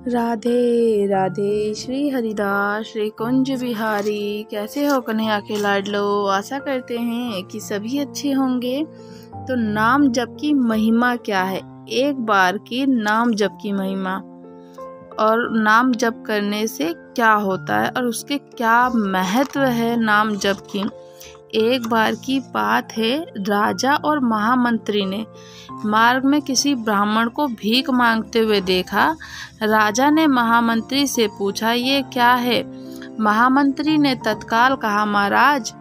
राधे राधे। श्री हरिदास श्री कुंज बिहारी। कैसे हो कन्हैया के लाडलो? आशा करते हैं कि सभी अच्छे होंगे। तो नाम जप की महिमा क्या है? एक बार की नाम जप की महिमा और नाम जप करने से क्या होता है और उसके क्या महत्व है नाम जप की। एक बार की बात है, राजा और महामंत्री ने मार्ग में किसी ब्राह्मण को भीख मांगते हुए देखा। राजा ने महामंत्री से पूछा, ये क्या है? महामंत्री ने तत्काल कहा, महाराज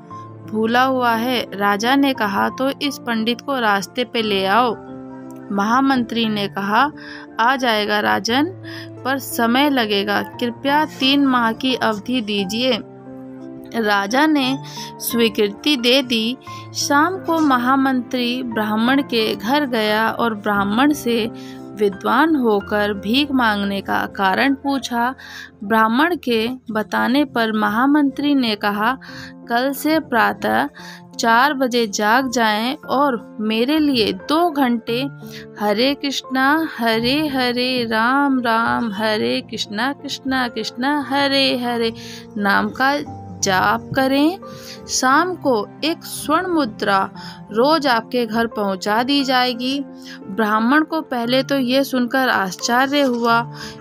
भूला हुआ है। राजा ने कहा, तो इस पंडित को रास्ते पे ले आओ। महामंत्री ने कहा, आ जाएगा राजन, पर समय लगेगा, कृपया 3 माह की अवधि दीजिए। राजा ने स्वीकृति दे दी। शाम को महामंत्री ब्राह्मण के घर गया और ब्राह्मण से विद्वान होकर भीख मांगने का कारण पूछा। ब्राह्मण के बताने पर महामंत्री ने कहा, कल से प्रातः 4 बजे जाग जाएं और मेरे लिए 2 घंटे हरे कृष्णा हरे हरे राम राम हरे कृष्णा कृष्णा कृष्णा हरे हरे नाम का जाप करें। शाम को एक स्वर्ण मुद्रा रोज आपके घर पहुंचा दी जाएगी। ब्राह्मण को पहले तो ये सुनकर आश्चर्य हुआ,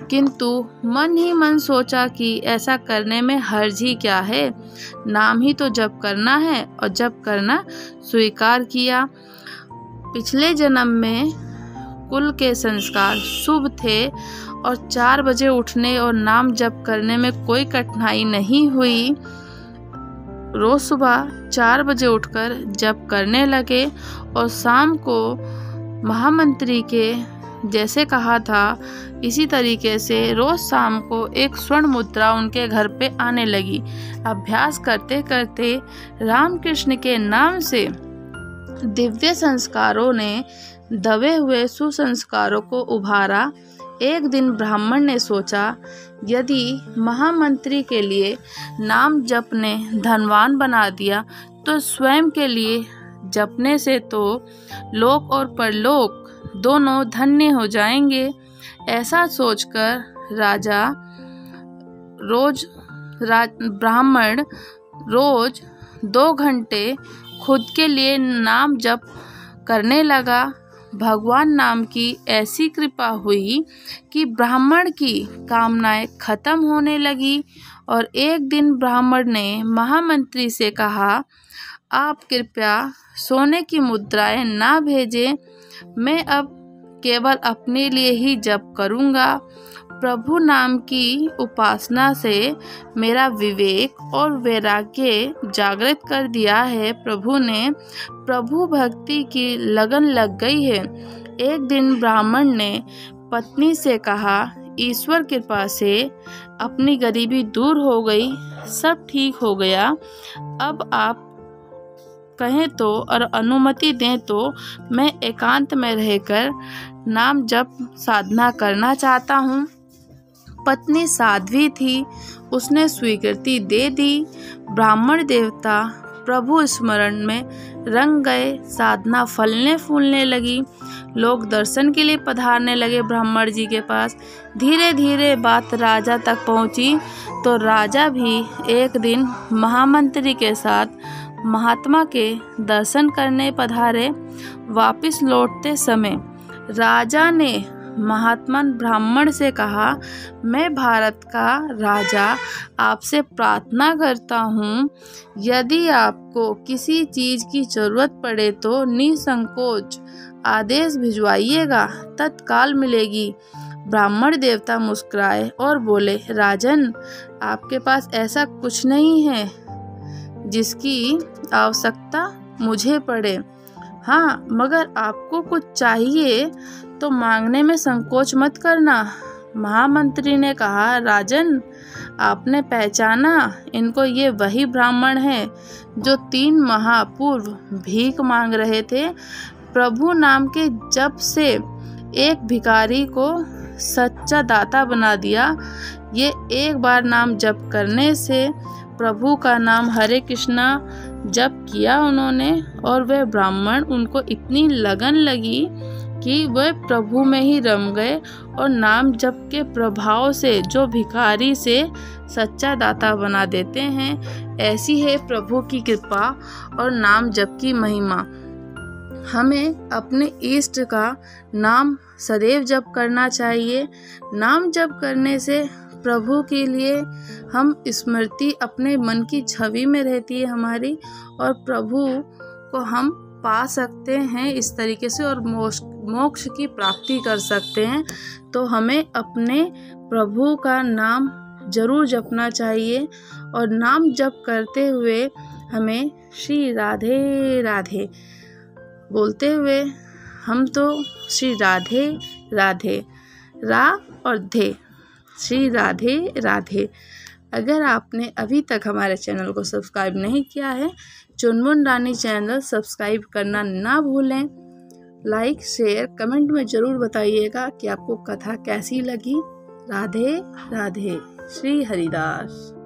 किंतु मन ही मन सोचा कि ऐसा करने में हर्ज ही क्या है, नाम ही तो जप करना है, और जप करना स्वीकार किया। पिछले जन्म में कुल के संस्कार शुभ थे और 4 बजे उठने और नाम जप करने में कोई कठिनाई नहीं हुई। रोज सुबह 4 बजे उठकर जप करने लगे और शाम को महामंत्री के जैसे कहा था इसी तरीके से रोज शाम को एक स्वर्ण मुद्रा उनके घर पे आने लगी। अभ्यास करते करते रामकृष्ण के नाम से दिव्य संस्कारों ने दबे हुए सुसंस्कारों को उभारा। एक दिन ब्राह्मण ने सोचा, यदि महामंत्री के लिए नाम जप ने धनवान बना दिया तो स्वयं के लिए जपने से तो लोक और परलोक दोनों धन्य हो जाएंगे। ऐसा सोचकर ब्राह्मण रोज 2 घंटे खुद के लिए नाम जप करने लगा। भगवान नाम की ऐसी कृपा हुई कि ब्राह्मण की कामनाएं खत्म होने लगी और एक दिन ब्राह्मण ने महामंत्री से कहा, आप कृपया सोने की मुद्राएं ना भेजें, मैं अब केवल अपने लिए ही जप करूंगा। प्रभु नाम की उपासना से मेरा विवेक और वैराग्य जागृत कर दिया है। प्रभु भक्ति की लगन लग गई है। एक दिन ब्राह्मण ने पत्नी से कहा, ईश्वर कृपा से अपनी गरीबी दूर हो गई, सब ठीक हो गया। अब आप कहें तो और अनुमति दें तो मैं एकांत में रहकर नाम जप साधना करना चाहता हूँ। पत्नी साध्वी थी, उसने स्वीकृति दे दी। ब्राह्मण देवता प्रभु स्मरण में रंग गए, साधना फलने फूलने लगी। लोग दर्शन के लिए पधारने लगे ब्राह्मण जी के पास। धीरे धीरे बात राजा तक पहुंची तो राजा भी एक दिन महामंत्री के साथ महात्मा के दर्शन करने पधारे। वापस लौटते समय राजा ने महात्मा ब्राह्मण से कहा, मैं भारत का राजा आपसे प्रार्थना करता हूँ, यदि आपको किसी चीज़ की जरूरत पड़े तो निसंकोच आदेश भिजवाइएगा, तत्काल मिलेगी। ब्राह्मण देवता मुस्कुराए और बोले, राजन आपके पास ऐसा कुछ नहीं है जिसकी आवश्यकता मुझे पड़े। हाँ, मगर आपको कुछ चाहिए तो मांगने में संकोच मत करना। महामंत्री ने कहा, राजन आपने पहचाना, इनको ये वही ब्राह्मण हैं जो 3 माह पूर्व भीख मांग रहे थे। प्रभु नाम के जप से एक भिखारी को सच्चा दाता बना दिया। ये एक बार नाम जप करने से प्रभु का नाम हरे कृष्णा जप किया उन्होंने, और वह ब्राह्मण उनको इतनी लगन लगी कि वह प्रभु में ही रम गए और नाम जप के प्रभाव से जो भिखारी से सच्चा दाता बना देते हैं। ऐसी है प्रभु की कृपा और नाम जप की महिमा। हमें अपने इष्ट का नाम सदैव जप करना चाहिए। नाम जप करने से प्रभु के लिए हम स्मृति अपने मन की छवि में रहती है हमारी, और प्रभु को हम पा सकते हैं इस तरीके से और मोक्ष की प्राप्ति कर सकते हैं। तो हमें अपने प्रभु का नाम जरूर जपना चाहिए और नाम जप करते हुए हमें श्री राधे राधे बोलते हुए हम तो श्री राधे राधे रा और धे श्री राधे राधे। अगर आपने अभी तक हमारे चैनल को सब्सक्राइब नहीं किया है, चुनमुन रानी चैनल सब्सक्राइब करना ना भूलें। लाइक शेयर कमेंट में ज़रूर बताइएगा कि आपको कथा कैसी लगी। राधे राधे। श्री हरिदास।